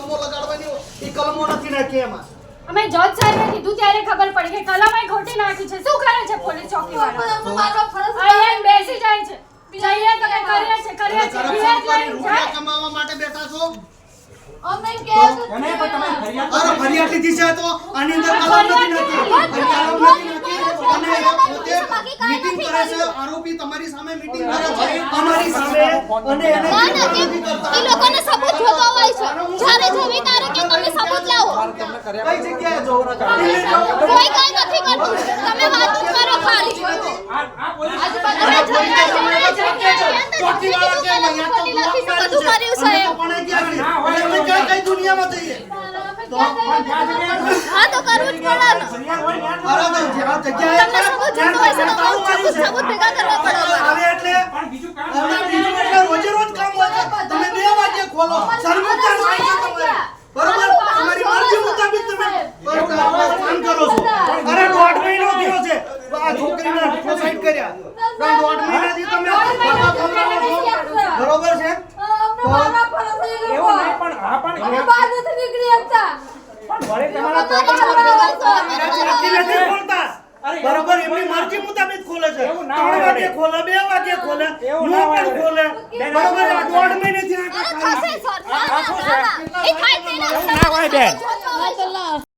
કલમો લગાડવાની એ કલમો નથી નાખી એમાં અમે જજ સાહેબે કીધું ત્યારે ખબર પડી કે કલમે ખોટી નાખી છે શું કરે છે પોલીસ ચોકીવાળા મારો ફરજ અહીંયા બેસી જાય છે જઈએ તો કે કરીએ છે રૂપિયા કમાવા માટે બેઠા છો અમે કે અને પણ તમે ફરિયાદ અરે ફરિયાદ લીધી છે તો આની અંદર કલમ નથી નાખી અને પોતે મીટિંગ કરે છે આરોપી તમારી સામે મીટિંગ કરે છે અમારી સામે અને એને નથી કરતા ઈ લોકોને સબૂત જોતવાય છે જ્યારે જોવી તારે કે તમે સબૂત લાવો કઈ જગ્યાએ જોવરા કોઈ કઈ નથી કરતું તમે વાત જ કરો ખાલી આ પોલીસ ચોકીવાળા કે અહીંયા તો બધું કર્યું સાહેબ પણ ગયા કઈ દુનિયામાં જઈએ હા તો કરવું જ પડે ને ફરિયાદ હોય યાર અરે તો જ્યાં જગ્યાએ તમને સબૂત જોતો હોય છે તો સબૂત ભેગા કરવા પડે આવે એટલે પણ બીજું કામ હવે બીજું એટલે રોજે રોજ કામ હોય છે તમે 2 વાગે ખોલો સરમુખત્યાર થાય છે તમારે બરોબર તમારી મરજી મુતાબિક તમે કામ કરો છો અરે 1.5 મહિનો થયો છે આ છોકરીને સુસાઇડ કર્યા 1.5 મહિનાથી તમે ખાતા ખવડાવો છો બરોબર છે એવું નહીં પણ આ પણ અમે બહાર નથી નીકળી શકતા પણ વળે તમારા નથી નથી ખોલતા બરોબર એમની મરજી મુતાબિક ખોલે છે એવું ના 3 હોય. વાગે ખોલે 2 વાગે ખોલે એવું નો ના પણ હોય. ખોલે બરોબર આ 1.5 મહિનેથી આ થશે સર ના ના એ થાય છે ને એવું ના હોય બેન હા તો લા